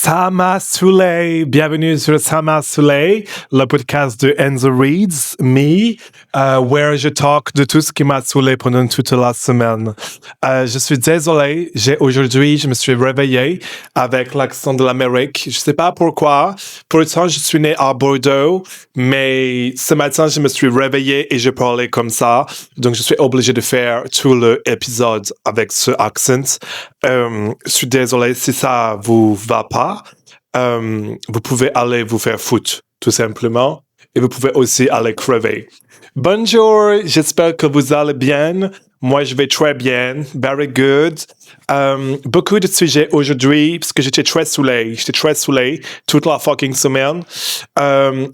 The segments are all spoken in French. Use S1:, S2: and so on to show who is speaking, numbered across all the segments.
S1: Sama Souley, bienvenue sur Sama Souley, le podcast de Enzo Reads Me, where je talk de tout ce qui m'a saoulé pendant toute la semaine. Je suis désolé, aujourd'hui, je me suis réveillé avec l'accent de l'Amérique. Je sais pas pourquoi. Pourtant, je suis né à Bordeaux, mais ce matin, je me suis réveillé et je parlais comme ça. Donc, je suis obligé de faire tout l'épisode avec ce accent. Je suis désolé si ça vous va pas. Vous pouvez aller vous faire foutre, tout simplement. Et vous pouvez aussi aller crever. Bonjour, j'espère que vous allez bien. Moi, je vais très bien. Very good. Beaucoup de sujets aujourd'hui, parce que j'étais très saoulé toute la fucking semaine.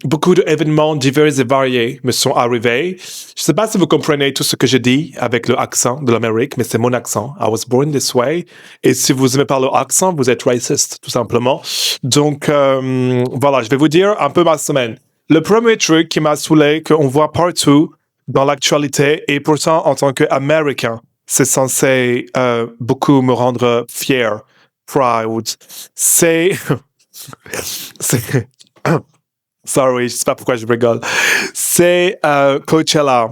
S1: Beaucoup d'événements divers et variés me sont arrivés. Je sais pas si vous comprenez tout ce que je dis avec le accent de l'Amérique, mais c'est mon accent. I was born this way. Et si vous aimez pas le accent, vous êtes raciste, tout simplement. Donc, voilà, je vais vous dire un peu ma semaine. Le premier truc qui m'a saoulé, qu'on voit partout dans l'actualité, et pourtant, en tant qu'Américain, c'est censé beaucoup me rendre fier, proud. C'est... Sorry, je sais pas pourquoi je rigole. C'est Coachella.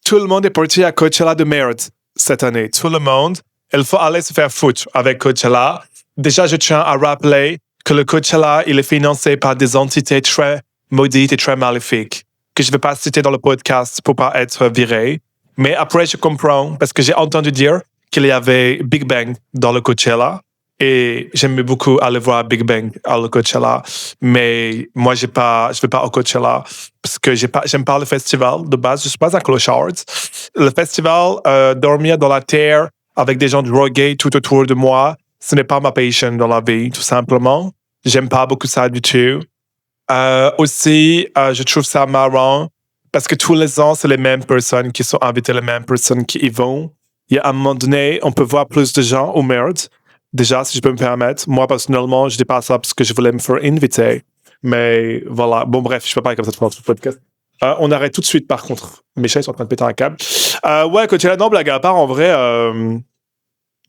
S1: Tout le monde est parti à Coachella de merde cette année. Tout le monde. Il faut aller se faire foutre avec Coachella. Déjà, je tiens à rappeler que le Coachella, il est financé par des entités très maudites et très maléfiques, que je ne vais pas citer dans le podcast pour pas être viré. Mais après, je comprends, parce que j'ai entendu dire qu'il y avait Big Bang dans le Coachella, et j'aimais beaucoup aller voir Big Bang à le Coachella, mais moi, je vais pas au Coachella, parce que j'aime pas le festival de base, je suis pas un clochard. Le festival, dormir dans la terre avec des gens drogués tout autour de moi, ce n'est pas ma passion dans la vie, tout simplement. J'aime pas beaucoup ça du tout. Aussi, je trouve ça marrant parce que tous les ans, c'est les mêmes personnes qui sont invitées, les mêmes personnes qui y vont. Il y a un moment donné, on peut voir plus de gens au merde. Déjà, si je peux me permettre. Moi, personnellement, je dis pas ça parce que je voulais me faire inviter. Mais voilà. Bon, bref, je peux pas parler comme ça pendant tout le podcast. On arrête tout de suite, par contre. Mes chats, ils sont en train de péter un câble. Ouais, Coachella, non, blague à part, en vrai,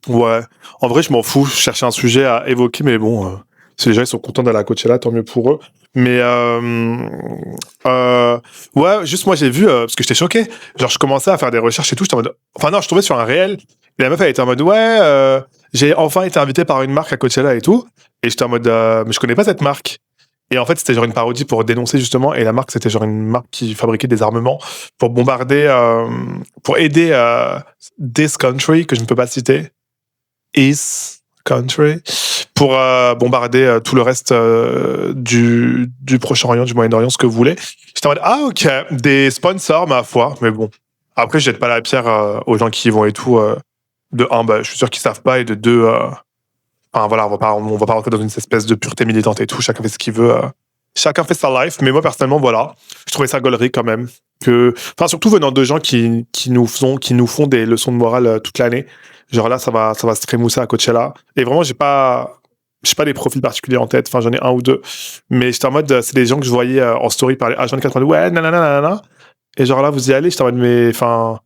S1: ouais. En vrai, je m'en fous. Je cherchais un sujet à évoquer, mais bon, si les gens ils sont contents d'aller à Coachella, tant mieux pour eux. Mais ouais, juste moi j'ai vu parce que j'étais choqué. Genre je commençais à faire des recherches et tout. J'étais en mode, enfin non, je tombais sur un réel. Et la meuf elle était en mode ouais, j'ai enfin été invité par une marque à Coachella et tout. Et j'étais en mode mais je connais pas cette marque. Et en fait c'était genre une parodie pour dénoncer justement. Et la marque c'était genre une marque qui fabriquait des armements pour bombarder, pour aider this country que je ne peux pas citer. Is country pour bombarder tout le reste du Proche-Orient, du Moyen-Orient, ce que vous voulez. J'étais en mode, ah ok, des sponsors, ma foi, mais bon. Après, je jette pas la pierre aux gens qui y vont et tout. De un, bah, je suis sûr qu'ils savent pas, et de deux, enfin voilà, on va pas rentrer dans une espèce de pureté militante et tout, chacun fait ce qu'il veut. Chacun fait sa life, mais moi, personnellement, voilà, je trouvais ça gaulerie quand même. Enfin, surtout venant de gens qui nous font des leçons de morale toute l'année. Genre là, ça va se trémousser à Coachella. Et vraiment, j'ai pas des profils particuliers en tête. Enfin, j'en ai un ou deux. Mais j'étais en mode, c'est des gens que je voyais en story parler H24, ouais, nanana. Et genre là, vous y allez, j'étais en mode, mais en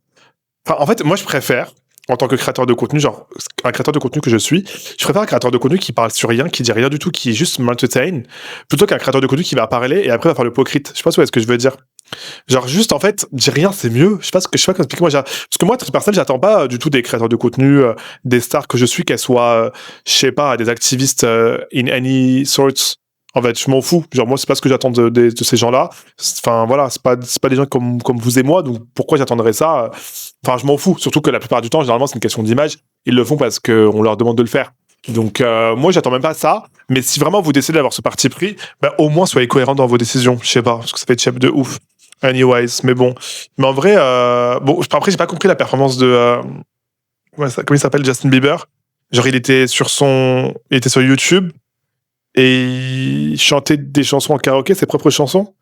S1: fait, moi, je préfère, en tant que créateur de contenu, genre, un créateur de contenu que je suis, je préfère un créateur de contenu qui parle sur rien, qui dit rien du tout, qui juste m'entertain, plutôt qu'un créateur de contenu qui va parler et après va faire l'hypocrite. Je sais pas si vous voyez ce que je veux dire. Genre juste en fait dire rien c'est mieux. Je sais pas comment expliquer. Parce que moi très personnel j'attends pas du tout des créateurs de contenu, des stars que je suis, qu'elles soient je sais pas, des activistes in any sorts. En fait je m'en fous. Genre moi c'est pas ce que j'attends de ces gens-là. Enfin voilà, c'est pas des gens comme vous et moi, donc pourquoi j'attendrais ça. Enfin je m'en fous, surtout que la plupart du temps généralement c'est une question d'image. Ils le font parce qu'on leur demande de le faire. Donc moi j'attends même pas ça, mais si vraiment vous décidez d'avoir ce parti pris, bah, au moins soyez cohérent dans vos décisions, je sais pas, parce que ça fait chef de ouf. Anyways, mais bon. Mais en vrai, bon, après, j'ai pas compris la performance de. Comment il s'appelle, Justin Bieber. Genre, il était sur YouTube et il chantait des chansons en karaoké, ses propres chansons.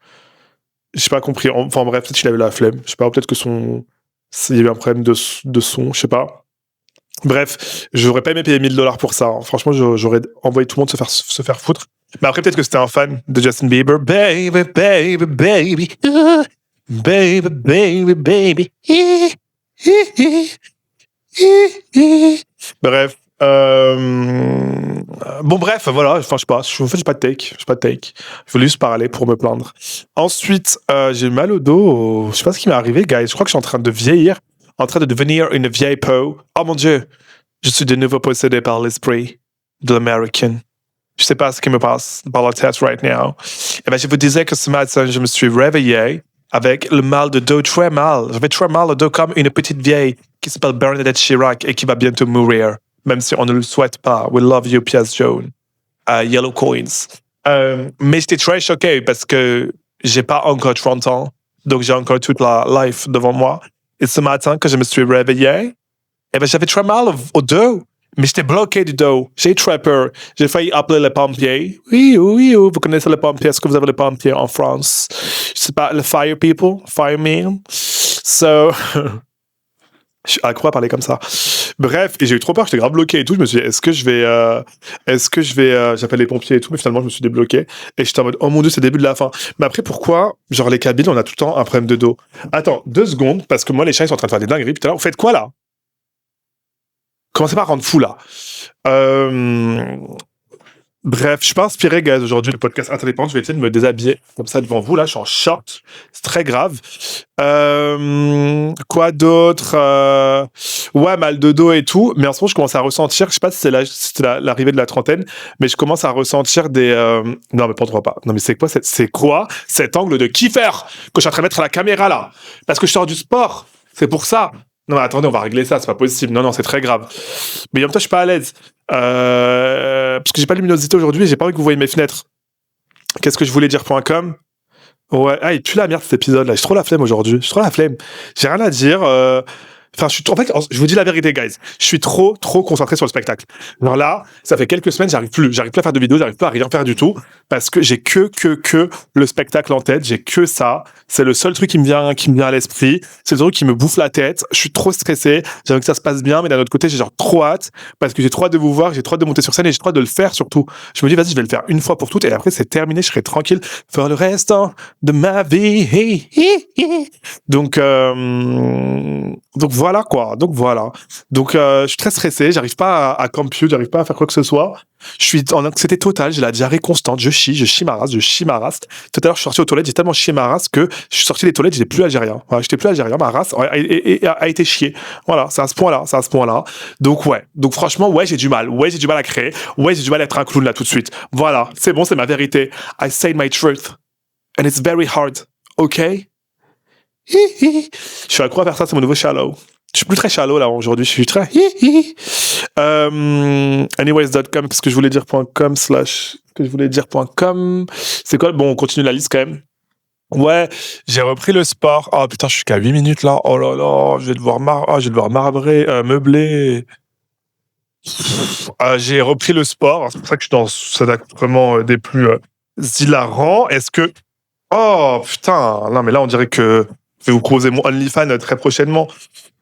S1: J'ai pas compris. Enfin, bref, peut-être qu'il avait la flemme. Je sais pas, peut-être que il y avait un problème de son, je sais pas. Bref, j'aurais pas aimé payer $1000 pour ça. Hein. Franchement, j'aurais envoyé tout le monde se faire foutre. Mais après, peut-être que c'était un fan de Justin Bieber. Baby, baby, baby. Baby, baby, baby. Bref. Bon, bref, voilà. Enfin, je sais pas. En fait, j'ai pas de take. Je voulais juste parler pour me plaindre. Ensuite, j'ai mal au dos. Je sais pas ce qui m'est arrivé, guys. Je crois que je suis en train de vieillir, en train de devenir une vieille peau. Oh mon Dieu. Je suis de nouveau possédé par l'esprit de l'American. Je sais pas ce qui me passe par la tête right now. Et ben, je vous disais que ce matin, je me suis réveillé avec le mal de dos très mal. J'avais très mal au dos comme une petite vieille qui s'appelle Bernadette Chirac et qui va bientôt mourir, même si on ne le souhaite pas. We love you, pièce jaune. Yellow coins. Mais j'étais très choqué parce que j'ai pas encore 30 ans, donc j'ai encore toute la life devant moi. Et ce matin, quand je me suis réveillé, eh ben, j'avais très mal au dos. Mais j'étais bloqué du dos. J'ai très peur. J'ai failli appeler les pompiers. Oui, vous connaissez les pompiers. Est-ce que vous avez les pompiers en France? Je sais pas, les fire people, firemen. So, je suis accro à parler comme ça. Bref, et j'ai eu trop peur, j'étais grave bloqué et tout. Je me suis dit, est-ce que je vais, j'appelle les pompiers et tout, mais finalement, je me suis débloqué. Et j'étais en mode, oh mon Dieu, c'est le début de la fin. Mais après, pourquoi, genre, les cabines, on a tout le temps un problème de dos? Attends, 2 secondes, parce que moi, les chiens, ils sont en train de faire des dingueries. Putain, vous faites quoi, là? Commencez pas à rendre fou, là. Bref, je suis pas inspiré, guys, aujourd'hui, le podcast Interdépendant. Je vais essayer de me déshabiller comme ça devant vous. Là, je suis en short. C'est très grave. Quoi d'autre? Ouais, mal de dos et tout. Mais en ce moment, je commence à ressentir, je sais pas si c'est l'arrivée de la trentaine, mais je commence à ressentir des... Non, mais pas. Non, mais c'est quoi cet angle de kiffer que je suis en train de mettre à la caméra, là? Parce que je sors du sport. C'est pour ça. Non, mais attendez, on va régler ça, c'est pas possible. Non, c'est très grave. Mais en même temps, je suis pas à l'aise. Parce que j'ai pas de luminosité aujourd'hui et j'ai pas envie que vous voyez mes fenêtres. Qu'est-ce que je voulais dire.com? Ouais, il pue la merde cet épisode-là. J'ai trop la flemme aujourd'hui. J'ai rien à dire. En fait, je vous dis la vérité, guys. Je suis trop concentré sur le spectacle. Alors là, ça fait quelques semaines, j'arrive plus à faire de vidéos, j'arrive plus à rien faire du tout, parce que j'ai que le spectacle en tête, j'ai que ça. C'est le seul truc qui me vient à l'esprit. C'est le truc qui me bouffe la tête. Je suis trop stressé. J'ai envie que ça se passe bien, mais d'un autre côté, j'ai genre trop hâte, parce que j'ai trop hâte de vous voir, j'ai trop hâte de monter sur scène et j'ai trop hâte de le faire surtout. Je me dis, vas-y, je vais le faire une fois pour toutes et après, c'est terminé, je serai tranquille pour le restant de ma vie. Donc voilà quoi. Donc je suis très stressé, j'arrive pas à compute, j'arrive pas à faire quoi que ce soit. Je suis en anxiété totale, j'ai la diarrhée constante, je chie ma race. Tout à l'heure, je suis sorti aux toilettes, j'ai tellement chié ma race que je suis sorti des toilettes, j'étais plus algérien. Voilà, j'étais plus algérien, ma race a été chiée. Voilà, c'est à ce point-là. Donc ouais. Donc franchement, ouais, j'ai du mal à créer. Ouais, j'ai du mal à être un clown là tout de suite. Voilà, c'est bon, c'est ma vérité. I say my truth. And it's very hard. OK? Je suis accro à faire ça, c'est mon nouveau shallow. Je suis plus très shallow là aujourd'hui, je suis très anyways.com, qu'est-ce que je voulais dire.com c'est quoi? Bon, on continue la liste quand même. Ouais, j'ai repris le sport. Oh putain, je suis qu'à 8 minutes là. Oh là là, je vais devoir marbrer, meubler. J'ai repris le sport, c'est pour ça que je suis dans cet acte vraiment des plus hilarants. Est-ce que... Oh putain, non mais là on dirait que je vais vous proposer mon OnlyFans très prochainement.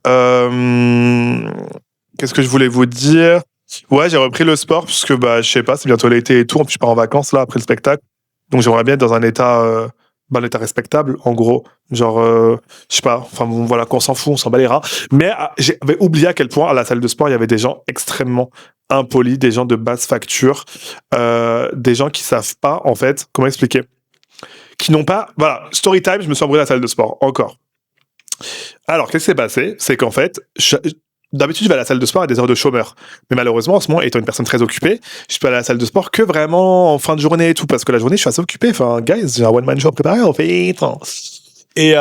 S1: Qu'est-ce que je voulais vous dire? Ouais, j'ai repris le sport parce que je sais pas, c'est bientôt l'été et tout. En plus, je pars en vacances là après le spectacle, donc j'aimerais bien être dans un état, respectable, en gros. Genre, je sais pas. Enfin bon, voilà, qu'on s'en fout, on s'en bat les rats. Mais j'avais oublié à quel point à la salle de sport il y avait des gens extrêmement impolis, des gens de basse facture, des gens qui savent pas en fait comment expliquer, qui n'ont pas. Voilà, story time. Je me suis embrouillé à la salle de sport encore. Alors, qu'est-ce qui s'est passé? C'est qu'en fait, d'habitude, je vais à la salle de sport à des heures de chômeur. Mais malheureusement, en ce moment, étant une personne très occupée, je peux aller à la salle de sport que vraiment en fin de journée et tout, parce que la journée, je suis assez occupé. Enfin, guys, j'ai un one-man show préparé, en fait. Et,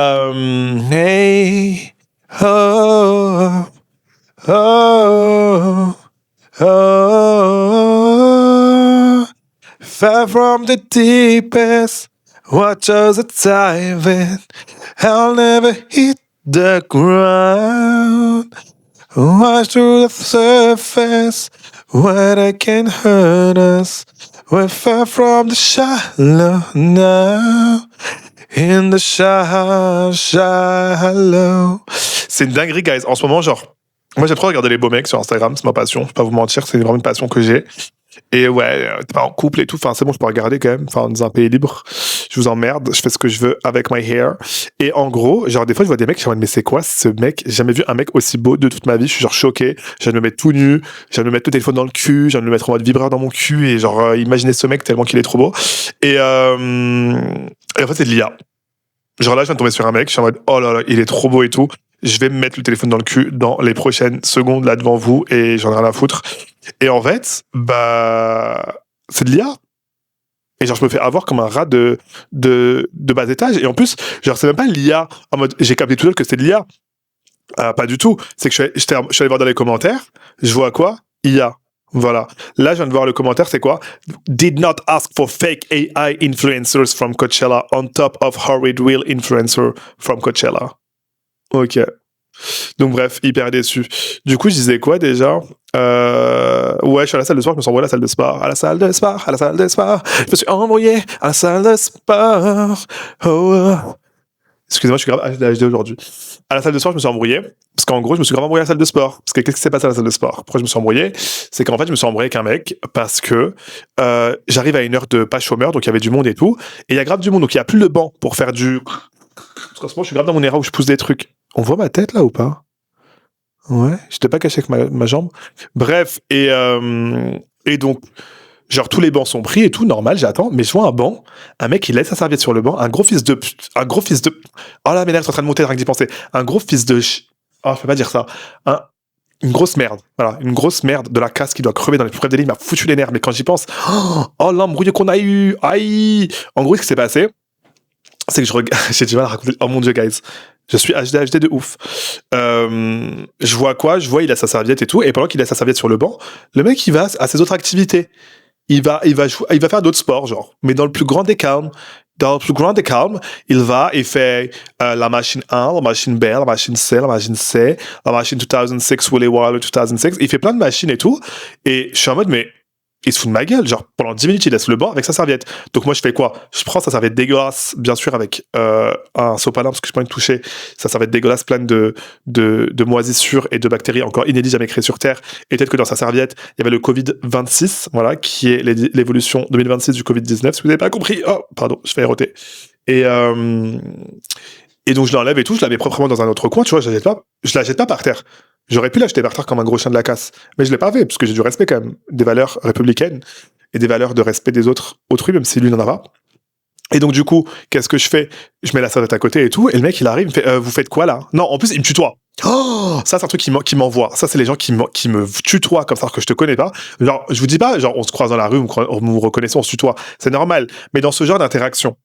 S1: hey, oh, oh, oh, far from the deepest waters of diving, I'll never hit the ground. Wash through the surface, what I can hurt us. We're far from the shallow now. In the shallow. C'est une dinguerie, guys. En ce moment, genre, moi, j'aime trop regarder les beaux mecs sur Instagram. C'est ma passion. Je vais pas vous mentir, c'est vraiment une passion que j'ai. Et ouais, t'es pas en couple et tout. Enfin, c'est bon, je peux regarder quand même. Enfin, dans un pays libre, je vous emmerde. Je fais ce que je veux avec my hair. Et en gros, genre, des fois, je vois des mecs, je me dis, mais c'est quoi ce mec? J'ai jamais vu un mec aussi beau de toute ma vie. Je suis genre choqué. Je viens de me mettre tout nu. Je viens de me mettre le téléphone dans le cul. Je viens de me mettre en mode vibreur dans mon cul. Et genre, imaginez ce mec tellement qu'il est trop beau. Et en fait, c'est de l'IA. Genre là, je viens de tomber sur un mec. Je suis en mode, oh là là, il est trop beau et tout. Je vais me mettre le téléphone dans le cul dans les prochaines secondes là devant vous et j'en ai rien à foutre. Et en fait, bah, c'est de l'IA. Et genre, je me fais avoir comme un rat de bas étage. Et en plus, genre, c'est même pas l'IA en mode, j'ai capté tout seul que c'était de l'IA. Pas du tout. C'est que je suis allé voir dans les commentaires, je vois quoi? IA. Voilà. Là, je viens de voir le commentaire, c'est quoi? Did not ask for fake AI influencers from Coachella on top of horrid real influencer from Coachella. Ok. Donc bref, hyper déçu. Du coup, je disais quoi déjà? Ouais, je suis à la salle de sport, je me suis envoyé à la salle de sport. À la salle de sport, à la salle de sport. Je me suis envoyé à la salle de sport. Oh. Excusez-moi, je suis grave ADHD aujourd'hui. À la salle de sport, je me suis embrouillé. Parce qu'en gros, je me suis grave embrouillé à la salle de sport. Parce que qu'est-ce qui s'est passé à la salle de sport? Pourquoi je me suis embrouillé? C'est qu'en fait, je me suis embrouillé avec un mec parce que j'arrive à une heure de pas chômeur, donc il y avait du monde et tout. Et il y a grave du monde, donc il n'y a plus le banc pour faire du... Parce qu'en ce moment, je suis grave dans mon era où je pousse des trucs. On voit ma tête là ou pas? Ouais, j'étais pas caché avec ma jambe. Bref, et donc, genre tous les bancs sont pris et tout, normal, j'attends, mais je vois un banc, un mec il laisse sa serviette sur le banc, un gros fils de... Oh là, mes nerfs sont en train de monter rien que d'y penser. Un gros fils de... Oh, je peux pas dire ça. Une grosse merde, voilà, une grosse merde de la casse qui doit crever dans les plus brefs délais, il m'a foutu les nerfs, mais quand j'y pense, oh l'embrouille qu'on a eu, aïe. En gros, ce qui s'est passé, c'est que je regarde, j'ai du mal à raconter, oh mon dieu, guys. Je suis HD de ouf. Je vois quoi? Je vois, il a sa serviette et tout. Et pendant qu'il a sa serviette sur le banc, le mec, il va à ses autres activités. Il va faire d'autres sports, genre. Mais dans le plus grand des calmes, il va et fait la machine 1, la machine B, la machine C, la machine C, la machine 2006, Willy Wall 2006. Il fait plein de machines et tout. Et je suis en mode, mais il se fout de ma gueule, genre pendant 10 minutes il laisse le banc avec sa serviette. Donc moi je fais quoi? Je prends sa serviette dégueulasse, bien sûr avec un sopalin parce que je peux pas me toucher, sa serviette dégueulasse pleine de moisissures et de bactéries encore inédites jamais créées sur Terre. Et peut-être que dans sa serviette il y avait le Covid-26, voilà, qui est l'évolution 2026 du Covid-19, si vous n'avez pas compris. Oh, pardon, je fais éroter. Et donc je l'enlève et tout, je la mets proprement dans un autre coin, tu vois, je la jette pas par terre. J'aurais pu l'acheter par terre comme un gros chien de la casse, mais je l'ai pas fait, parce que j'ai du respect quand même, des valeurs républicaines, et des valeurs de respect des autres autrui, même si lui n'en a pas. Et donc du coup, qu'est-ce que je fais? Je mets la serviette à côté et tout, et le mec il arrive, il me fait vous faites quoi là? Non, en plus il me tutoie. Oh, ça c'est un truc qui m'envoie. Ça c'est les gens qui me tutoient comme ça que je te connais pas. Genre je vous dis pas, genre on se croise dans la rue, on vous reconnaissez, on se tutoie, c'est normal. Mais dans ce genre d'interaction,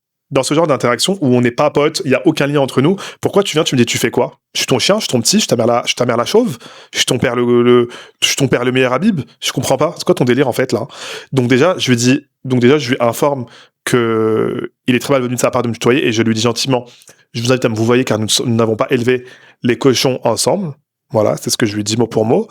S1: où on n'est pas potes, il y a aucun lien entre nous. Pourquoi tu viens, tu me dis tu fais quoi? Je suis ton chien, je suis ton petit, je suis ta mère la chauve, je suis ton père je suis ton père le meilleur Habib. Je comprends pas. C'est quoi ton délire en fait là? Donc déjà, je lui informe que il est très malvenu de sa part de me tutoyer et je lui dis gentiment, je vous invite à me vous voyez car nous n'avons pas élevé les cochons ensemble. Voilà, c'est ce que je lui dis mot pour mot.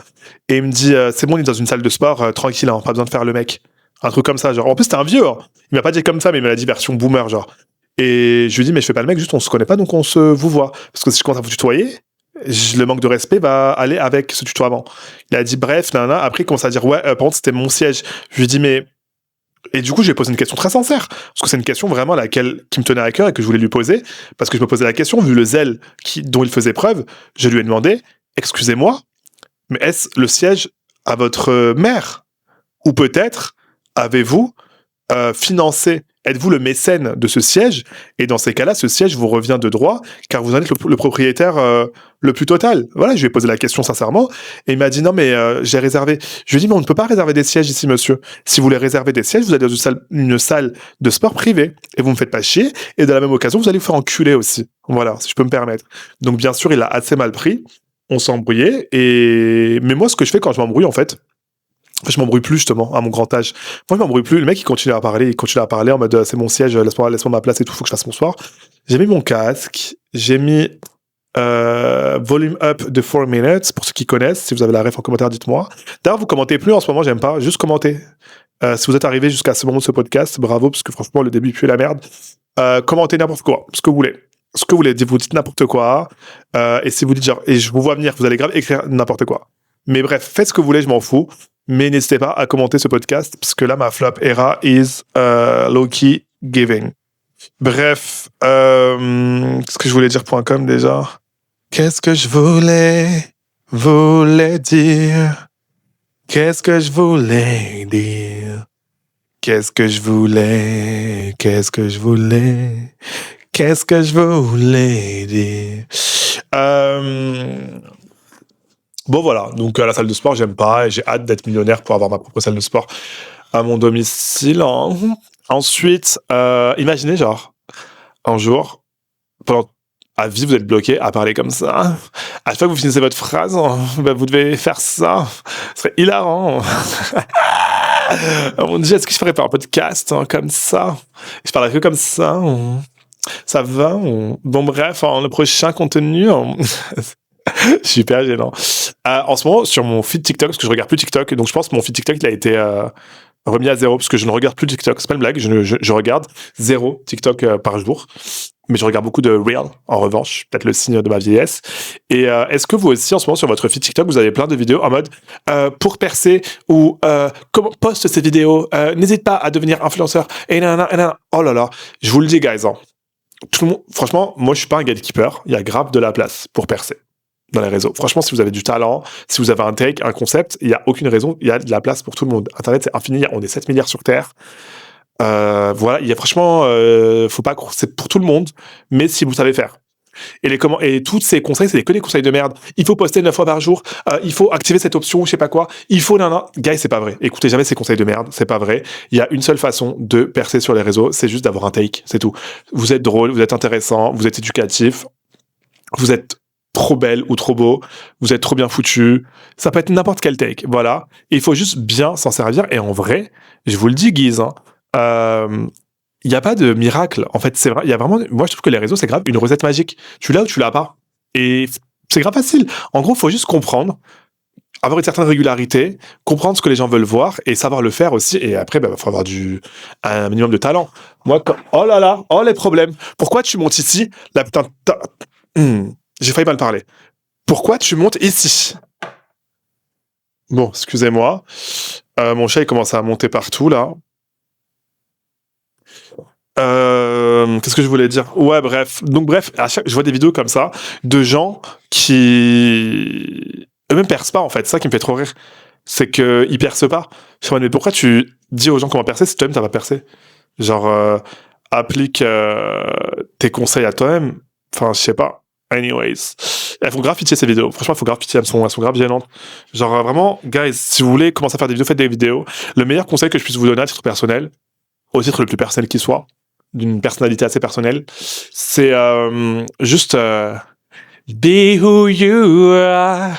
S1: Et il me dit c'est bon, il est dans une salle de sport, tranquille, hein, pas besoin de faire le mec. Un truc comme ça, genre. En plus, c'était un vieux. Hein. Il m'a pas dit comme ça, mais il m'a dit version boomer, genre. Et je lui dis, mais je fais pas le mec, juste on se connaît pas, donc on se vous voit. Parce que si je commence à vous tutoyer, le manque de respect va aller avec ce tutoiement. Il a dit, bref, nanana. Après, il commence à dire, ouais, par contre, c'était mon siège. Je lui dis, mais. Et du coup, je lui ai posé une question très sincère. Parce que c'est une question vraiment qui me tenait à cœur et que je voulais lui poser. Parce que je me posais la question, vu le zèle dont il faisait preuve, je lui ai demandé, excusez-moi, mais est-ce le siège à votre mère? Ou peut-être avez-vous financé, êtes-vous le mécène de ce siège? Et dans ces cas-là, ce siège vous revient de droit, car vous en êtes le propriétaire le plus total. Voilà, je lui ai posé la question sincèrement, et il m'a dit non, mais j'ai réservé. Je lui ai dit, mais on ne peut pas réserver des sièges ici, monsieur. Si vous voulez réserver des sièges, vous allez dans une salle de sport privée, et vous me faites pas chier, et de la même occasion, vous allez vous faire enculer aussi. Voilà, si je peux me permettre. Donc bien sûr, il a assez mal pris, on s'est embrouillé, mais moi, ce que je fais quand je m'embrouille, en fait, je m'embrouille plus justement à mon grand âge. Moi je m'embrouille plus. Le mec il continue à parler en mode c'est mon siège, laisse-moi ma place et tout, faut que je fasse mon soir. J'ai mis mon casque, j'ai mis volume up de 4 minutes pour ceux qui connaissent. Si vous avez la ref en commentaire, dites-moi. D'ailleurs vous commentez plus en ce moment, j'aime pas, juste commentez. Si vous êtes arrivé jusqu'à ce moment de ce podcast, bravo parce que franchement le début pue la merde. Commentez n'importe quoi, ce que vous voulez. Ce que vous voulez, vous dites n'importe quoi. Et si vous dites genre et je vous vois venir, vous allez grave écrire n'importe quoi. Mais bref, faites ce que vous voulez, je m'en fous. Mais n'hésitez pas à commenter ce podcast, parce que là, ma flop era is low-key giving. Bref, qu'est-ce que je voulais dire.com déjà? Qu'est-ce que je voulais dire? Qu'est-ce que je voulais dire? Qu'est-ce que je voulais dire? Bon voilà, donc la salle de sport j'aime pas et j'ai hâte d'être millionnaire pour avoir ma propre salle de sport à mon domicile. Ensuite, imaginez genre un jour, à vie vous êtes bloqué à parler comme ça. À chaque fois que vous finissez votre phrase, vous devez faire ça. Ce serait hilarant. Oh mon Dieu, est-ce que je ferais pas un podcast comme ça? Je parlerais que comme ça. Ça va? Bon bref, le prochain contenu... Super gênant. En ce moment, sur mon feed TikTok, parce que je regarde plus TikTok, donc je pense que mon feed TikTok il a été remis à 0, parce que je ne regarde plus TikTok. C'est pas une blague, je regarde 0 TikTok par jour. Mais je regarde beaucoup de Reel, en revanche, peut-être le signe de ma vieillesse. Et est-ce que vous aussi, en ce moment, sur votre feed TikTok, vous avez plein de vidéos en mode pour percer ou comment poste ces vidéos, n'hésite pas à devenir influenceur. Et nanana. Oh là là, je vous le dis, guys. Tout le monde, franchement, moi, je suis pas un gatekeeper. Il y a grave de la place pour percer dans les réseaux. Franchement, si vous avez du talent, si vous avez un take, un concept, il n'y a aucune raison, il y a de la place pour tout le monde. Internet, c'est infini, on est 7 milliards sur Terre. Voilà, il y a franchement, faut pas, c'est pour tout le monde, mais si vous savez faire. Et tous ces conseils, c'est que des conseils de merde. Il faut poster 9 fois par jour, il faut activer cette option, je sais pas quoi, il faut Guys, c'est pas vrai. Écoutez jamais ces conseils de merde, c'est pas vrai. Il y a une seule façon de percer sur les réseaux, c'est juste d'avoir un take, c'est tout. Vous êtes drôle, vous êtes intéressant, vous êtes éducatif, vous êtes trop belle ou trop beau, vous êtes trop bien foutu, ça peut être n'importe quel take, voilà. Et il faut juste bien s'en servir, et en vrai, je vous le dis, Guise, il n'y a pas de miracle. En fait, c'est vrai, il y a vraiment, moi je trouve que les réseaux, c'est grave une recette magique. Tu l'as ou tu l'as pas. Et c'est grave facile. En gros, il faut juste comprendre, avoir une certaine régularité, comprendre ce que les gens veulent voir et savoir le faire aussi. Et après, il faut avoir un minimum de talent. Moi, oh là là, oh les problèmes. Pourquoi tu montes ici? La putain, j'ai failli mal parler. Pourquoi tu montes ici? Bon, excusez-moi. Mon chat, il commence à monter partout, là. Qu'est-ce que je voulais dire? Ouais, bref. Donc, bref, je vois des vidéos comme ça de gens qui eux-mêmes percent pas, en fait. C'est ça qui me fait trop rire. C'est qu'ils percent pas. Je suis en mode, mais pourquoi tu dis aux gens comment percer si toi-même t'as pas percé? Genre, applique tes conseils à toi-même. Enfin, je sais pas. Anyways. Elles font grave pitié ces vidéos. Franchement, elles font grave pitié. Elles sont grave gênantes. Genre, vraiment, guys, si vous voulez commencer à faire des vidéos, faites des vidéos. Le meilleur conseil que je puisse vous donner à titre personnel, au titre le plus personnel qui soit, d'une personnalité assez personnelle, c'est juste be who you are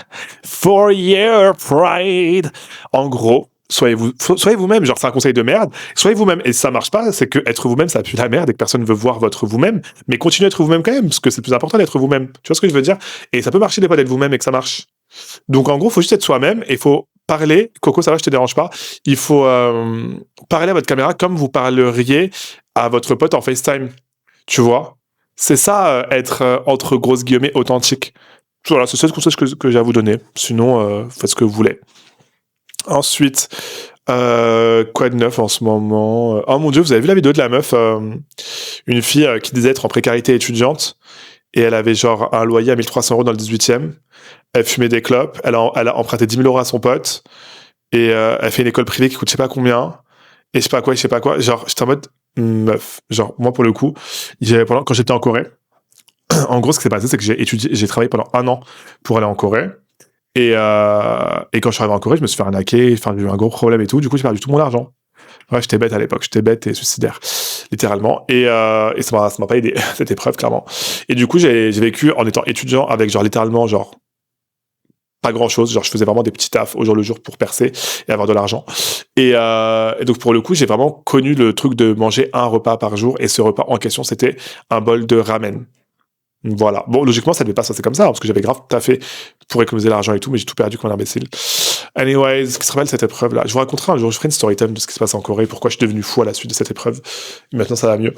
S1: for your pride. En gros, soyez vous-même. Genre, c'est un conseil de merde. Soyez vous-même. Et si ça marche pas, c'est que être vous-même, ça pue la merde et que personne ne veut voir votre vous-même. Mais continuez à être vous-même quand même, parce que c'est le plus important d'être vous-même. Tu vois ce que je veux dire? Et ça peut marcher des fois d'être vous-même et que ça marche. Donc, en gros, il faut juste être soi-même et il faut parler. Coco, ça va, je te dérange pas. Il faut parler à votre caméra comme vous parleriez à votre pote en FaceTime. Tu vois? C'est ça, être, entre grosses guillemets, authentique. Voilà, c'est le conseil que j'ai à vous donner. Sinon, faites ce que vous voulez. Ensuite, quoi de neuf en ce moment? Oh mon Dieu, vous avez vu la vidéo de la meuf, une fille qui disait être en précarité étudiante, et elle avait genre un loyer à 1 300 € dans le 18e. Elle fumait des clopes, elle a emprunté 10 000 € à son pote, et elle fait une école privée qui coûte je sais pas combien, et je sais pas quoi. Genre, j'étais en mode, meuf. Genre, moi pour le coup, quand j'étais en Corée, en gros, ce qui s'est passé, c'est que j'ai travaillé pendant 1 an pour aller en Corée. Et quand je suis arrivé en Corée, je me suis fait arnaquer, enfin, j'ai eu un gros problème et tout. Du coup, j'ai perdu tout mon argent. Ouais, j'étais bête à l'époque. J'étais bête et suicidaire, littéralement. Et ça m'a pas aidé, cette épreuve, clairement. Et du coup, j'ai vécu en étant étudiant avec, genre, littéralement, genre, pas grand chose. Genre, je faisais vraiment des petits tafs au jour le jour pour percer et avoir de l'argent. Et donc, pour le coup, j'ai vraiment connu le truc de manger un repas par jour. Et ce repas en question, c'était un bol de ramen. Voilà. Bon, logiquement, ça devait pas se passer comme ça, parce que j'avais grave taffé pour économiser l'argent et tout, mais j'ai tout perdu comme un imbécile. Anyways, ce qui se rappelle cette épreuve-là? Je vous raconterai un jour, je ferai une story time de ce qui se passe en Corée, pourquoi je suis devenu fou à la suite de cette épreuve. Et maintenant, ça va mieux.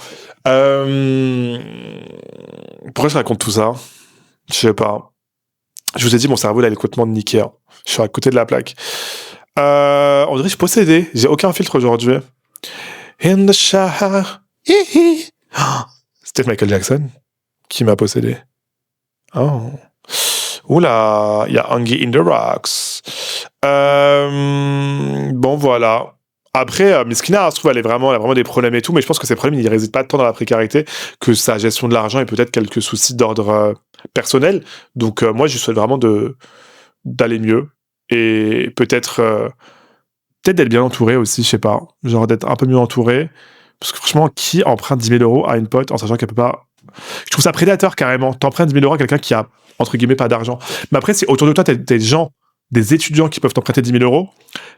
S1: Pourquoi je raconte tout ça? Je sais pas. Je vous ai dit, mon cerveau, là, il est complètement niqué. Hein. Je suis à côté de la plaque. On dirait que je suis possédé. J'ai aucun filtre aujourd'hui. In the shower. Hihi. C'est peut-être Michael Jackson qui m'a possédé. Oh. Oula, il y a Angie in the Rocks. Bon, voilà. Après, Miskina, je trouve, elle a vraiment des problèmes et tout, mais je pense que ces problèmes, ils ne résident pas tant dans la précarité que sa gestion de l'argent et peut-être quelques soucis d'ordre personnel. Donc, moi, je lui souhaite vraiment d'aller mieux et peut-être d'être bien entouré aussi, je sais pas. Genre d'être un peu mieux entouré. Parce que franchement, qui emprunte 10 000 euros à une pote en sachant qu'elle peut pas. Je trouve ça prédateur carrément. T'empruntes 10 000 euros à quelqu'un qui a, entre guillemets, pas d'argent. Mais après, si autour de toi, t'as des gens, des étudiants qui peuvent t'emprunter 10 000 euros,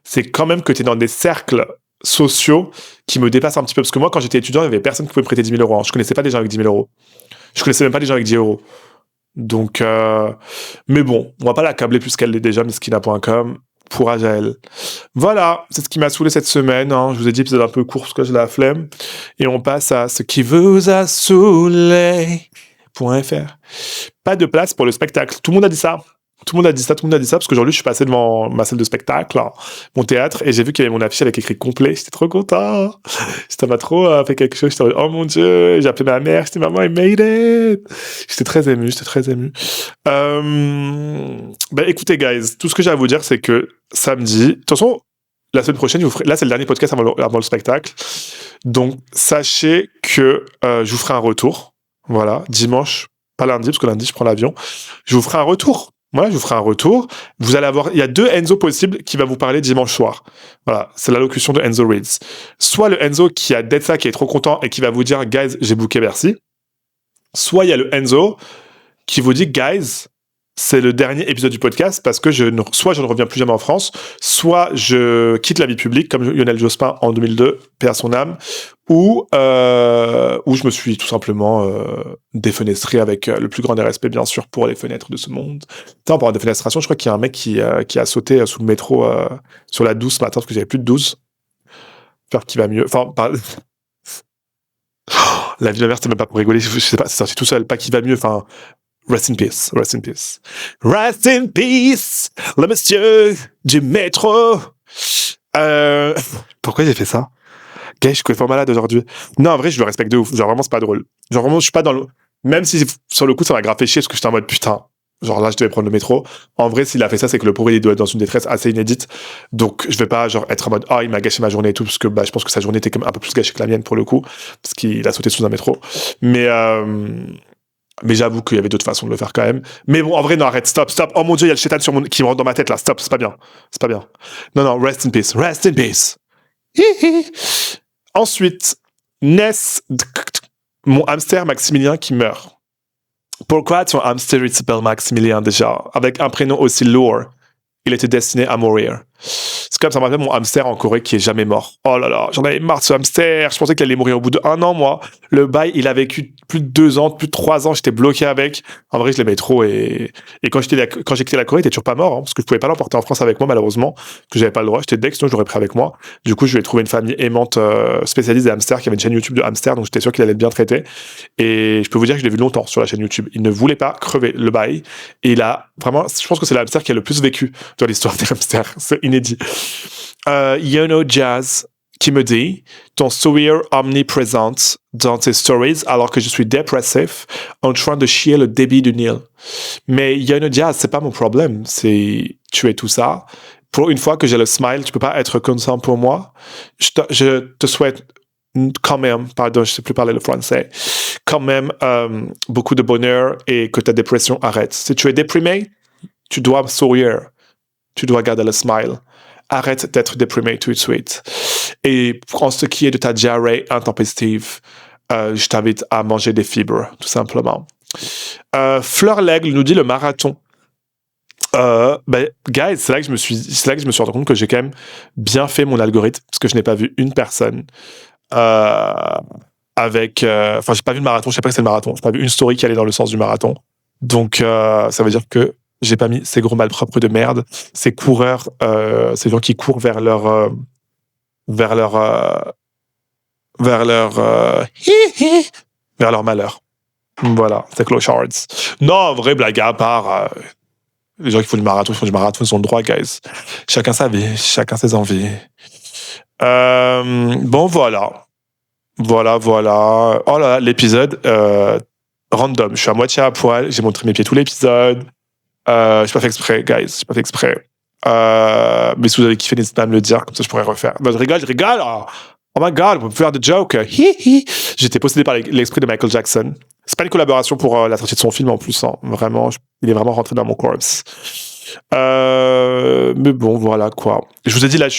S1: c'est quand même que t'es dans des cercles sociaux qui me dépassent un petit peu. Parce que moi, quand j'étais étudiant, il y avait personne qui pouvait me prêter 10 000 euros. Hein. Je connaissais pas des gens avec 10 000 euros. Je connaissais même pas des gens avec 10 euros. Donc, mais bon, on va pas l'accabler plus qu'elle l'est déjà, miskina.com. Courage à elle. Voilà, c'est ce qui m'a saoulé cette semaine. Hein. Je vous ai dit, épisode un peu court parce que j'ai la flemme. Et on passe à ce qui vous a saoulé. .fr. Pas de place pour le spectacle. Tout le monde a dit ça. Tout le monde a dit ça, parce qu'aujourd'hui, je suis passé devant ma salle de spectacle, hein, mon théâtre, et j'ai vu qu'il y avait mon affiche avec écrit complet. J'étais trop content. Ça m'a trop fait quelque chose. J'étais en mode, oh mon Dieu, j'ai appelé ma mère. J'étais, maman, I made it. J'étais très ému. Écoutez, guys, tout ce que j'ai à vous dire, c'est que samedi, de toute façon, la semaine prochaine, là, c'est le dernier podcast avant le spectacle. Donc, sachez que je vous ferai un retour. Voilà, dimanche, pas lundi, parce que lundi, je prends l'avion. Je vous ferai un retour. Voilà, je vous ferai un retour. Vous allez avoir, il y a 2 Enzo possibles qui va vous parler dimanche soir. Voilà, c'est l'allocution de Enzo Reads. Soit le Enzo qui a d'être ça, qui est trop content et qui va vous dire, guys, j'ai booké Bercy. Soit il y a le Enzo qui vous dit, guys, c'est le dernier épisode du podcast parce que soit je ne reviens plus jamais en France, soit je quitte la vie publique comme Lionel Jospin en 2002, paix à son âme, ou je me suis tout simplement défenestré avec le plus grand des respects, bien sûr, pour les fenêtres de ce monde. En parlant de défenestration, je crois qu'il y a un mec qui a sauté sous le métro sur la 12 ce matin parce que j'avais plus de 12. J'espère qu'il va mieux. Enfin, la vie de ma mère, c'était même pas pour rigoler, je sais pas, c'est sorti tout seul, pas qu'il va mieux, enfin... Rest in peace, rest in peace. Rest in peace, le monsieur du métro. Pourquoi j'ai fait ça? Gars, je suis complètement malade aujourd'hui. Non, en vrai, je le respecte de ouf. Genre, vraiment, c'est pas drôle. Genre, vraiment, je suis pas dans le... Même si, sur le coup, ça m'a grave fait chier parce que j'étais en mode, putain, genre là, je devais prendre le métro. En vrai, s'il a fait ça, c'est que le pauvre, il doit être dans une détresse assez inédite. Donc, je vais pas, genre, être en mode, il m'a gâché ma journée et tout, parce que, je pense que sa journée était quand même un peu plus gâchée que la mienne, pour le coup, parce qu'il a sauté sous un métro. Mais j'avoue qu'il y avait d'autres façons de le faire quand même. Mais bon, en vrai, non, arrête, stop. Oh mon Dieu, il y a le chétan qui me rentre dans ma tête là. Stop, c'est pas bien. Non, rest in peace. Rest in peace. Ensuite, Ness, mon hamster Maximilien qui meurt. Pourquoi ton hamster il s'appelle Maximilien déjà? Avec un prénom aussi lourd. Il était destiné à mourir. C'est comme ça me rappelle mon hamster en Corée qui est jamais mort. Oh là là, j'en avais marre de ce hamster. Je pensais qu'il allait mourir au bout d'1 an, moi. Le bail, il a vécu plus de 2 ans, plus de 3 ans. J'étais bloqué avec. En vrai, je l'aimais trop. Et quand j'ai quitté la Corée, il était toujours pas mort. Hein, parce que je pouvais pas l'emporter en France avec moi, malheureusement. Que j'avais pas le droit. J'étais deck, sinon je l'aurais pris avec moi. Du coup, je lui ai trouvé une famille aimante spécialiste des hamsters qui avait une chaîne YouTube de hamsters. Donc j'étais sûr qu'il allait être bien traité. Et je peux vous dire que je l'ai vu longtemps sur la chaîne YouTube. Il ne voulait pas crever le bail. Et il a vraiment, je pense que c'est le hamster qui a le plus vécu dans l'histoire des hamsters. C'est inédit. Yono Jazz qui me dit ton sourire omniprésent dans tes stories alors que je suis dépressif en train de chier le débit du Nil. Mais Yono Jazz, c'est pas mon problème. C'est tu es tout ça. Pour une fois que j'ai le smile, tu peux pas être content pour moi. Je te souhaite quand même, pardon, je sais plus parler le français, quand même beaucoup de bonheur et que ta dépression arrête. Si tu es déprimé, tu dois sourire. Tu dois garder le smile. Arrête d'être déprimé tout de suite. Et en ce qui est de ta diarrhée intempestive, je t'invite à manger des fibres, tout simplement. Fleur L'Aigle nous dit le marathon. Guys, c'est là que je me suis rendu compte que j'ai quand même bien fait mon algorithme, parce que je n'ai pas vu une personne avec... j'ai pas vu le marathon, je sais pas que c'est le marathon. J'ai pas vu une story qui allait dans le sens du marathon. Donc, ça veut dire que j'ai pas mis ces gros malpropres de merde, ces coureurs, ces gens qui courent vers leur malheur. Voilà, c'est clochards. Non, vrai blague à part. Les gens qui font du marathon, ils ont le droit, guys. Chacun sa vie, chacun ses envies. Bon, voilà. Voilà. Oh là là, l'épisode random. Je suis à moitié à poil. J'ai montré mes pieds tout l'épisode. J'ai pas fait exprès, guys. J'ai pas fait exprès. Mais si vous avez kiffé, n'hésitez pas à me le dire. Comme ça, je pourrais refaire. Non, je rigole. Oh my god, on peut faire de joke. J'étais possédé par l'esprit de Michael Jackson. C'est pas une collaboration pour la sortie de son film en plus. Hein. Vraiment, il est vraiment rentré dans mon corps. Mais bon, voilà quoi. Je vous ai dit, là, je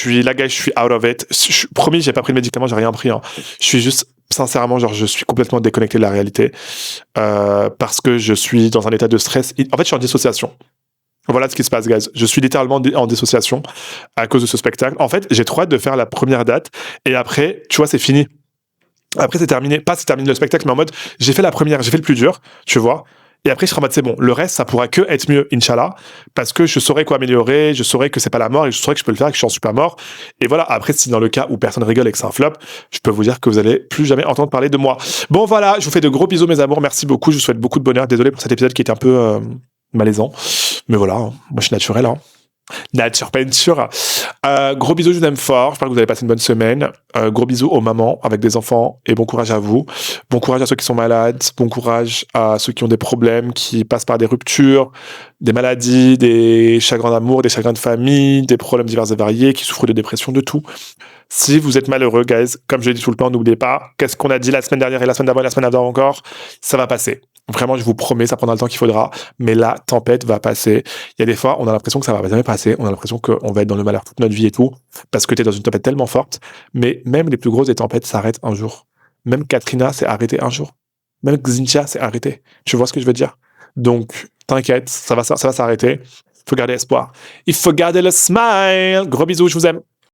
S1: suis out of it. Promis, j'ai pas pris de médicaments, j'ai rien pris. Hein. Je suis juste, sincèrement, je suis complètement déconnecté de la réalité. Parce que je suis dans un état de stress. En fait, je suis en dissociation. Voilà ce qui se passe, guys. Je suis littéralement en dissociation à cause de ce spectacle. En fait, j'ai trop hâte de faire la première date. Et après, tu vois, c'est fini. Après, c'est terminé. Pas c'est terminé le spectacle, mais en mode, j'ai fait la première, j'ai fait le plus dur, tu vois. Et après, je serai en mode, c'est bon. Le reste, ça pourra que être mieux, Inch'Allah. Parce que je saurai quoi améliorer, je saurai que c'est pas la mort et je saurai que je peux le faire et que je suis pas mort. Et voilà. Après, si dans le cas où personne rigole et que c'est un flop, je peux vous dire que vous allez plus jamais entendre parler de moi. Bon, voilà. Je vous fais de gros bisous, mes amours. Merci beaucoup. Je vous souhaite beaucoup de bonheur. Désolé pour cet épisode qui était un peu malaisant. Mais voilà. Moi, je suis naturel, hein. Nature peinture. Gros bisous, je vous aime fort. J'espère que vous allez passer une bonne semaine. Gros bisous aux mamans avec des enfants et bon courage à vous. Bon courage à ceux qui sont malades. Bon courage à ceux qui ont des problèmes, qui passent par des ruptures, des maladies, des chagrins d'amour, des chagrins de famille, des problèmes divers et variés, qui souffrent de dépression, de tout. Si vous êtes malheureux, guys, comme je l'ai dit tout le temps, n'oubliez pas, qu'est-ce qu'on a dit la semaine dernière et la semaine d'avant et la semaine d'avant encore, ça va passer. Vraiment, je vous promets, ça prendra le temps qu'il faudra, mais la tempête va passer. Il y a des fois, on a l'impression que ça va jamais passer, on a l'impression qu'on va être dans le malheur toute notre vie et tout, parce que t'es dans une tempête tellement forte, mais même les plus grosses des tempêtes s'arrêtent un jour. Même Katrina s'est arrêtée un jour. Même Xintia s'est arrêtée. Tu vois ce que je veux dire? Donc, t'inquiète, ça va s'arrêter. Il faut garder espoir. Il faut garder le smile. Gros bisous, je vous aime.